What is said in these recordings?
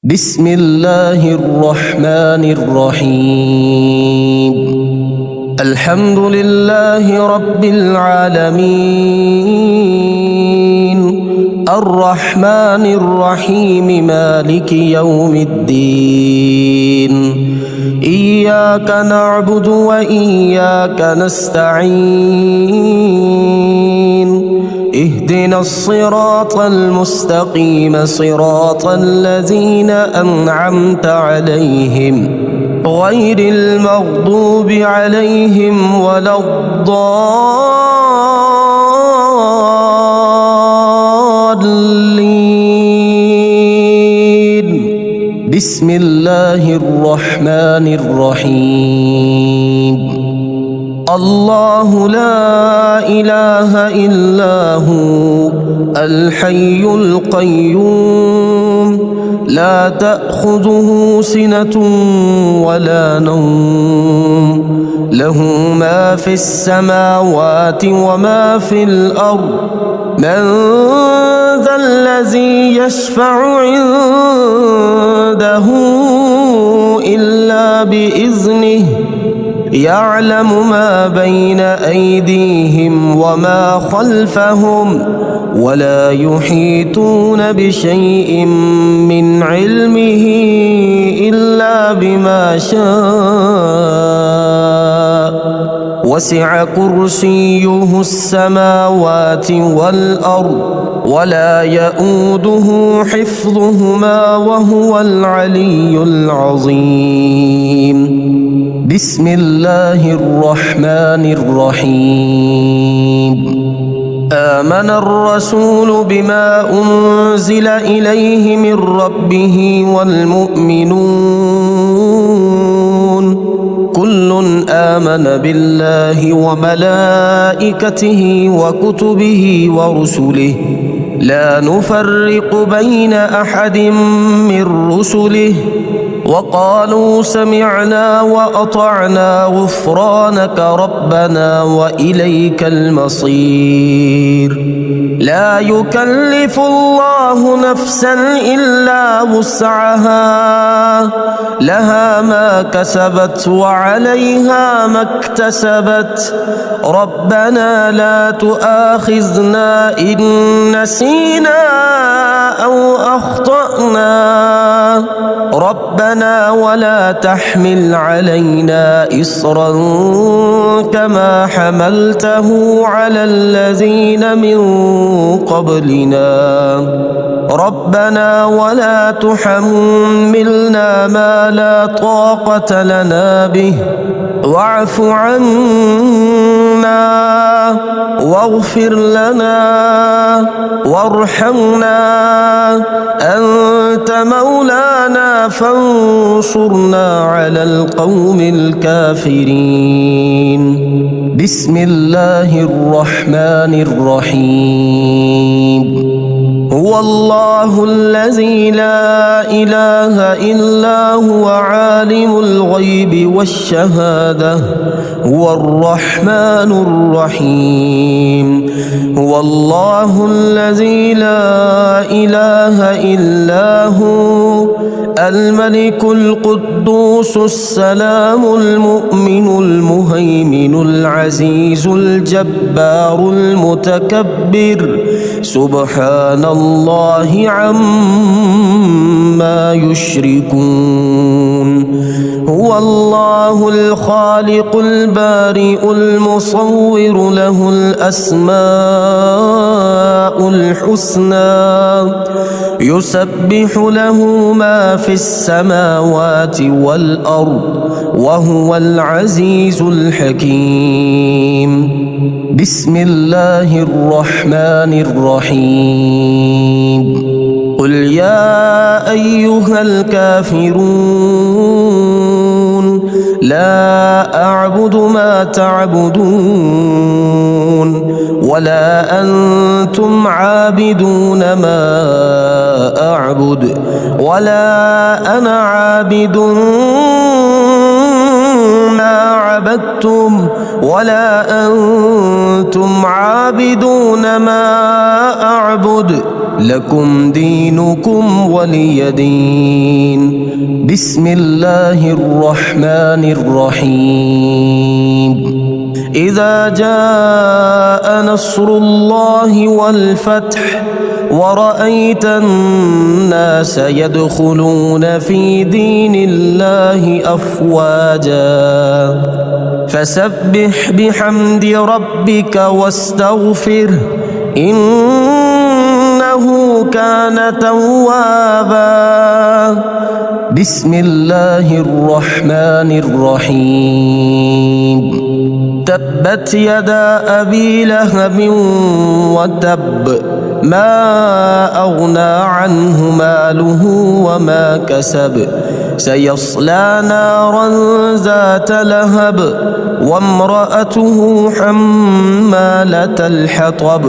بسم الله الرحمن الرحيم. الحمد لله رب العالمين الرحمن الرحيم مالك يوم الدين. إياك نعبد وإياك نستعين. اهدنا الصراط المستقيم صراط الذين أنعمت عليهم غير المغضوب عليهم ولا الضالين. بسم الله الرحمن الرحيم. الله لا إله إلا هو الحي القيوم لا تأخذه سنة ولا نوم له ما في السماوات وما في الأرض. من ذا الذي يشفع عنده إلا بإذنه يعلم ما بين أيديهم وما خلفهم ولا يحيطون بشيء من علمه إلا بما شاء. وسع كرسيه السماوات والأرض ولا يؤوده حفظهما وهو العلي العظيم. بسم الله الرحمن الرحيم. آمن الرسول بما أنزل إليه من ربه والمؤمنون كل آمن بالله وملائكته وكتبه ورسله لا نفرق بين أحد من رسله وقالوا سمعنا وأطعنا غفرانك ربنا وإليك المصير. لا يكلف الله نفسا إلا وسعها لها ما كسبت وعليها ما اكتسبت. ربنا لا تؤاخذنا إن نسينا أو أخطأنا ربنا ولا تحمل علينا إصرا كما حملته على الذين من قبلنا ربنا ولا تحملنا ما لا طاقة لنا به واعف عنا واغفر لنا وارحمنا أنت مولانا فانصرنا على القوم الكافرين. بسم الله الرحمن الرحيم. هو الله الذي لا إله إلا هو عالم الغيب والشهادة هو الرحمن الرحيم. هو الله الذي لا إله إلا هو الملك القدوس السلام المؤمن المهيمن العزيز الجبار المتكبر سبحان الله عما يشركون. هو الله الخالق البارئ المصور له الأسماء الحسنى يسبح له ما في السماوات والأرض وهو العزيز الحكيم. بسم الله الرحمن الرحيم. قل يا أيها الكافرون لا أعبد ما تعبدون ولا أنتم عابدون ما أعبد ولا أنا عابد ما عبدتم ولا أنتم عابدون ما أعبد لكم دينكم ولي دين. بسم الله الرحمن الرحيم. إذا جاء نصر الله والفتح ورأيت الناس يدخلون في دين الله أفواجا فسبح بحمد ربك واستغفره إنه كان توابا. بسم الله الرحمن الرحيم. تبت يدا أبي لهب وتب ما أغنى عنه ماله وما كسب سيصلى نارا ذات لهب وامرأته حمالة الحطب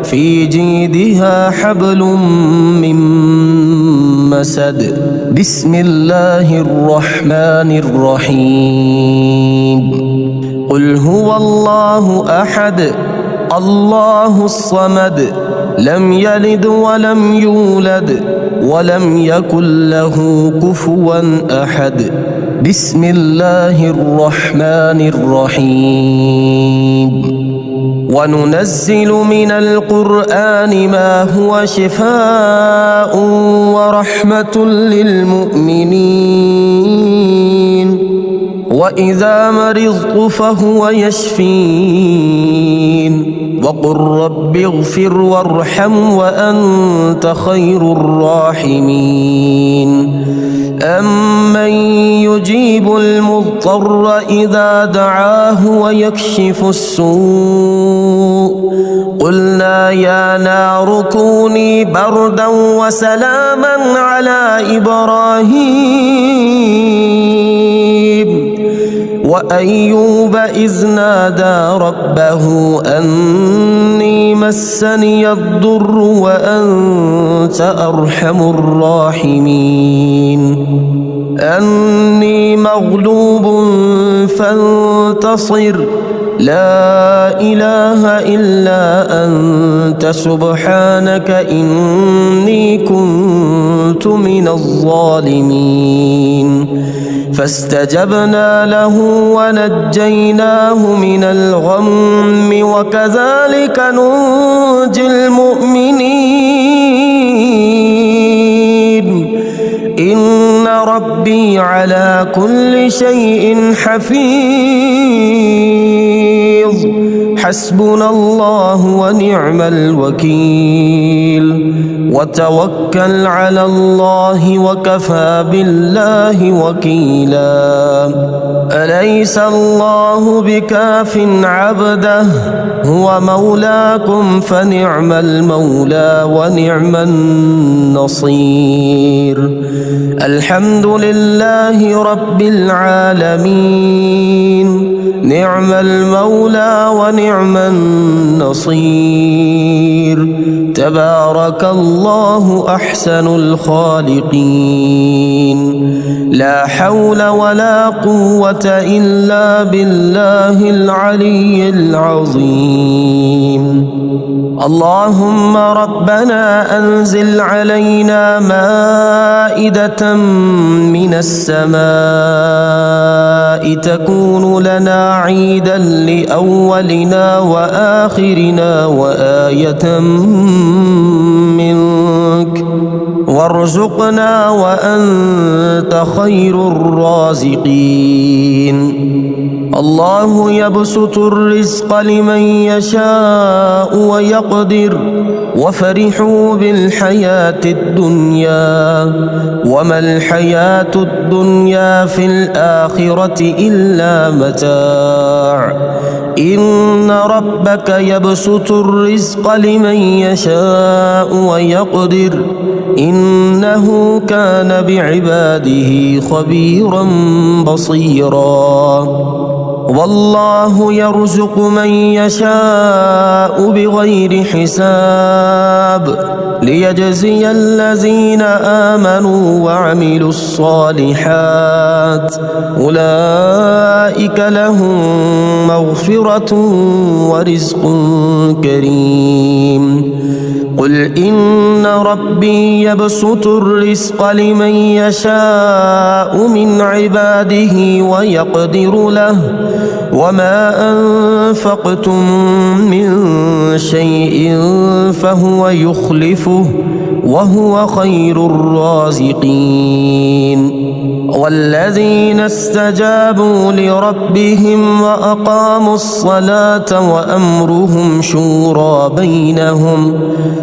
في جيدها حبل من مسد. بسم الله الرحمن الرحيم. قل هو الله أحد الله الصمد لم يلد ولم يولد ولم يكن له كفوا أحد. بسم الله الرحمن الرحيم. وننزل من القرآن ما هو شفاء ورحمة للمؤمنين وإذا مرضت فهو يشفين. وقل رب اغفر وارحم وأنت خير الراحمين. أمن يجيب المضطر إذا دعاه ويكشف السوء قلنا يا نار كوني بردا وسلاما على إبراهيم وأيوب إذ نادى ربه أني مسني الضر وأنت أرحم الراحمين. أني مغلوب فانتصر لا إله إلا أنت سبحانك إني كنت من الظالمين. فاستجبنا له ونجيناه من الغم وكذلك ننجي المؤمنين. إن ربي على كل شيء حفيظ. حسبنا الله ونعم الوكيل. وتوكل على الله وكفى بالله وكيلا. أليس الله بكاف عبده هو مولاكم فنعم المولى ونعم النصير. الحمد لله رب العالمين. نعم المولى ونعم النصير. تبارك الله أحسن الخالقين. لا حول ولا قوة إلا بالله العلي العظيم. اللهم ربنا أنزل علينا مائدة من السماء تكون لنا عيدا لأولنا وآخرنا وآية منك وارزقنا وأنت خير الرازقين. الله يبسط الرزق لمن يشاء ويقدر وفرحوا بالحياة الدنيا وما الحياة الدنيا في الآخرة إلا متاع. إن ربك يبسط الرزق لمن يشاء ويقدر إنه كان بعباده خبيرا بصيرا. والله يرزق من يشاء بغير حساب ليجزي الذين آمنوا وعملوا الصالحات أولئك لهم مغفرة ورزق كريم. قل إن ربي يبسط الرزق لمن يشاء من عباده ويقدر له وما أنفقتم من شيء فهو يخلفه وهو خير الرازقين والذين استجابوا لربهم وأقاموا الصلاة وأمرهم شورى بينهم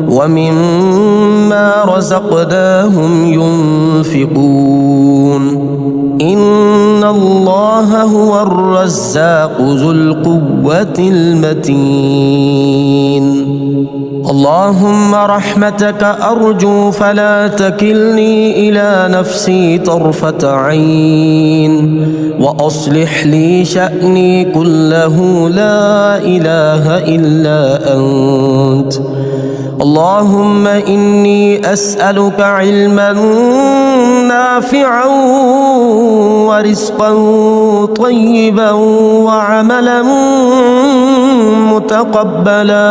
ومما رزقناهم ينفقون إن الله هو الرزاق ذو القوة المتين اللهم رحمتك أرجو فلا تكلني إلى نفسي طرفة عين وأصلح لي شأني كله لا إله إلا أنت اللهم إني أسألك علما نافعا ورزقا طيبا وعملا متقبلا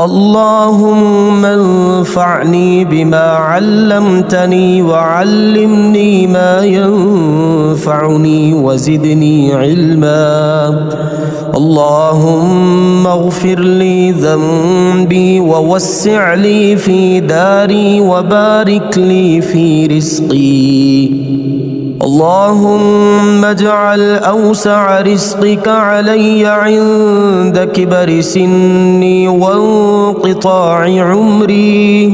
اللهم انفعني بما علمتني وعلمني ما ينفعني وزدني علما اللهم اغفر لي ذنبي ووسع لي في داري وبارك لي في رزقي اللهم اجعل أوسع رزقك علي عند كبر سني وانقطاع عمري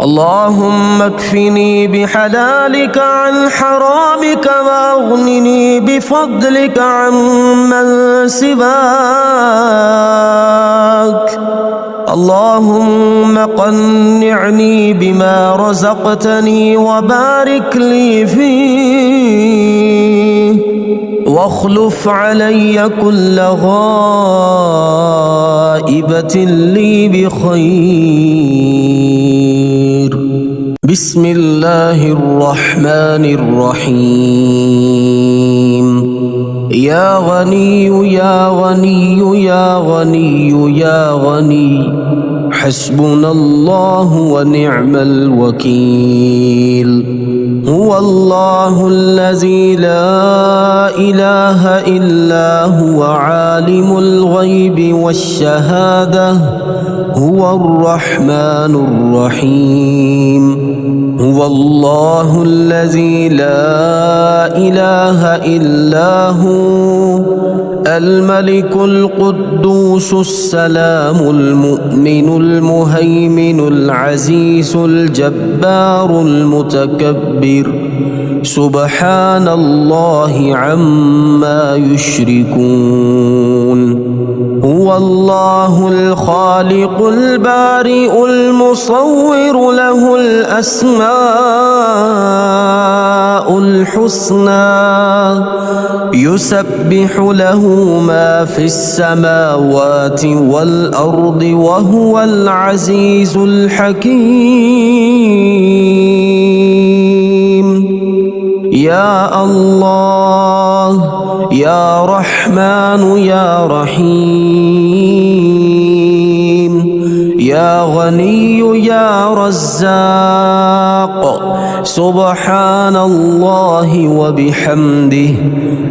اللهم اكفني بحلالك عن حرامك واغنني بفضلك عمن سواك اللهم قنعني بما رزقتني وبارك لي فيه واخلف علي كل غائبة لي بخير بسم الله الرحمن الرحيم يا غني يا غني يا غني يا غني حسبنا الله ونعم الوكيل هو الله الذي لا إله إلا هو عالم الغيب والشهادة هو الرحمن الرحيم هو الله الذي لا إله إلا هو الملك القدوس السلام المؤمن المهيمن العزيز الجبار المتكبر سبحان الله عما يشركون هو الله الخالق البارئ المصور له الأسماء الحسنى يسبح له ما في السماوات والأرض وهو العزيز الحكيم يا الله يا رحمن يا رحيم يا غني يا رزاق سبحان الله وبحمده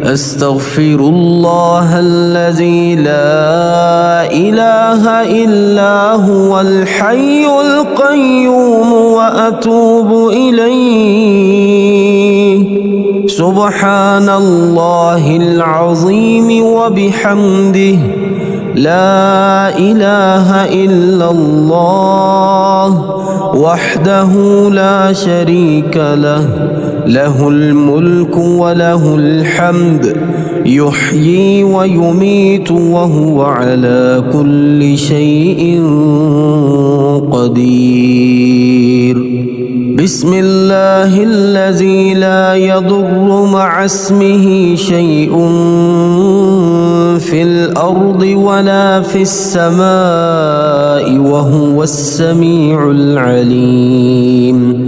أستغفر الله الذي لا إله إلا هو الحي القيوم وأتوب إليه سبحان الله العظيم وبحمده لا إله إلا الله وحده لا شريك له له الملك وله الحمد يحيي ويميت وهو على كل شيء قدير بسم الله الذي لا يضر مع اسمه شيء في الأرض ولا في السماء وهو السميع العليم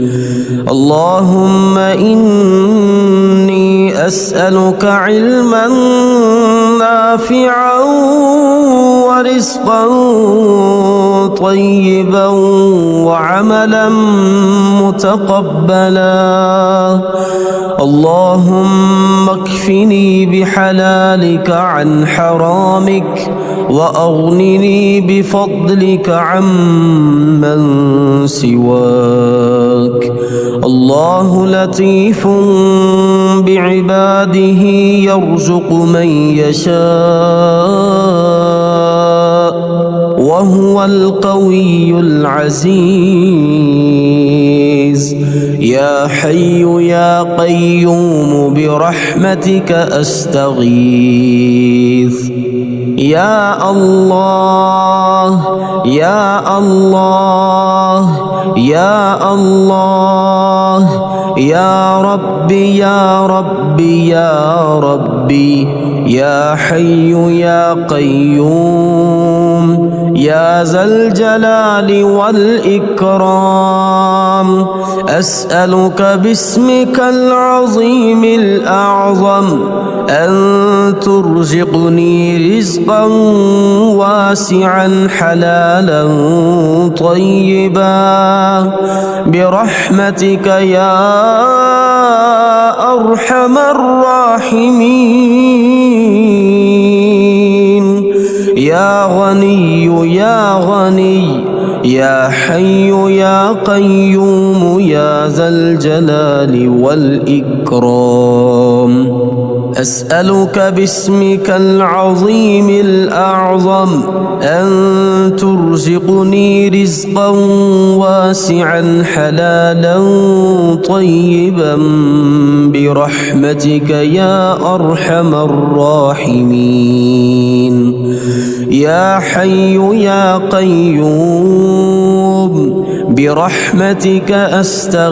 اللهم إني أسألك علما نافعا ورزقا طيبا وعملا متقبلا. اللهم اكفني بحلالك عن حرامك وأغنني بفضلك عمن سواك. الله لطيف بعباده يرزق من يشاء وهو القوي العزيز. يا حي يا قيوم برحمتك أستغيث. يا الله يا الله يا الله يا ربي يا ربي يا ربي يا حي يا قيوم يا ذا الجلال والإكرام. أسألك باسمك العظيم الأعظم أن ترزقني رزقا واسعا حلالا طيبا برحمتك يا أرحم الراحمين. يا غني يا غني يا حي يا قيوم يا ذا الجلال والإكرام. أسألك باسمك العظيم الأعظم أن ترزقني رزقا واسعا حلالا طيبا برحمتك يا أرحم الراحمين. يا حي يا قيوم برحمتك أستغيث.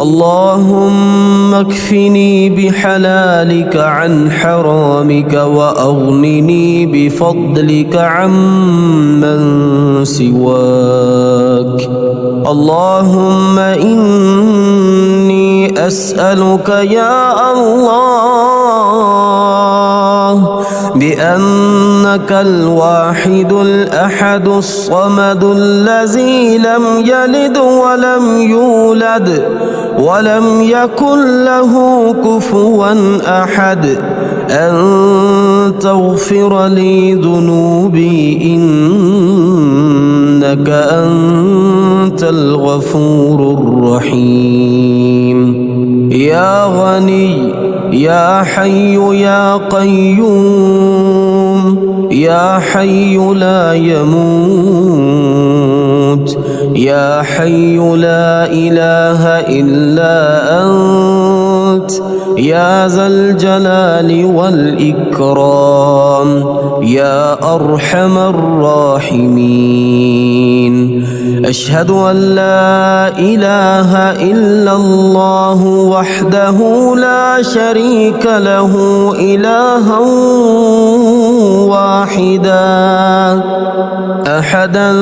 اللهم اكفني بحلالك عن حرامك وأغنني بفضلك عمن سواك. اللهم إني أسألك يا الله بأنك الواحد الأحد الصمد الذي لم يلد ولم يولد ولم يكن له كفوا أحد أن تغفر لي ذنوبي إنك أنت الغفور الرحيم. يا غني يا حي يا قيوم يا حي لا يموت يا حي لا إله إلا أنت يا ذا الجلال والإكرام يا أرحم الراحمين. أشهد أن لا إله إلا الله وحده لا شريك له إلها واحدا أحدا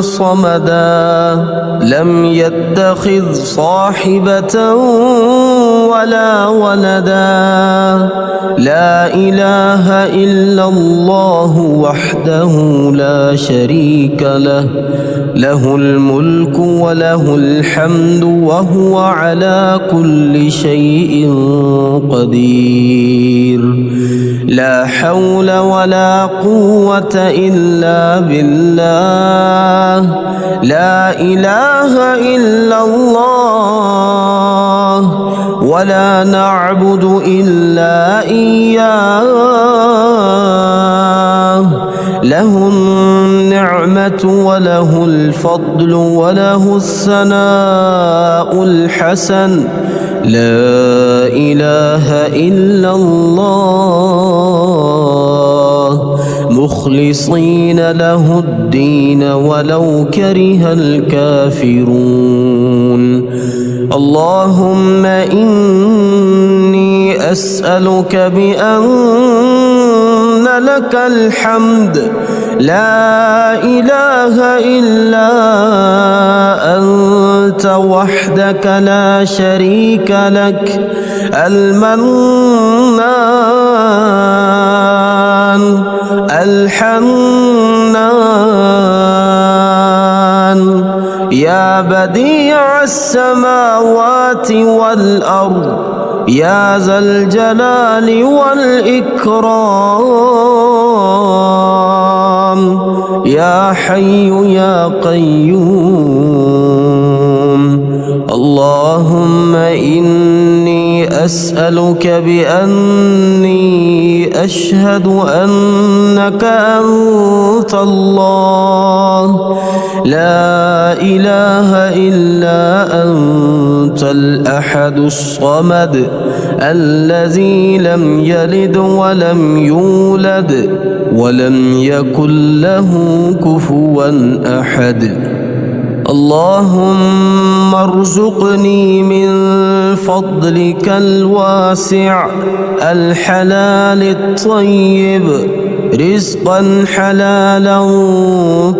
صمدا لم يتخذ صاحبة ولا ولدا. لا إله إلا الله وحده لا شريك له له الملك وله الحمد وهو على كل شيء قدير. لا حول ولا قوة إلا بالله. لا إله إلا الله ولا نعبد إلا إياه. له النعمة وله الفضل وله الثناء الحسن. لا إله إلا الله مخلصين له الدين ولو كره الكافرون. اللهم إني أسألك بأن لك الحمد لا إله إلا أنت وحدك لا شريك لك المنان الحنان يا بديع السماوات والأرض يا ذا الجلال والإكرام يا حي يا قيوم. اللهم إني أسألك بأني أشهد أنك أنت الله لا إله إلا أنت الأحد الصمد الذي لم يلد ولم يولد ولم يكن له كفوا أحد. اللهم ارزقني من فضلك الواسع الحلال الطيب رزقا حلالا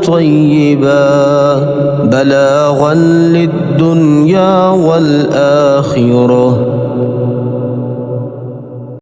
طيبا بلاغا للدنيا والآخرة.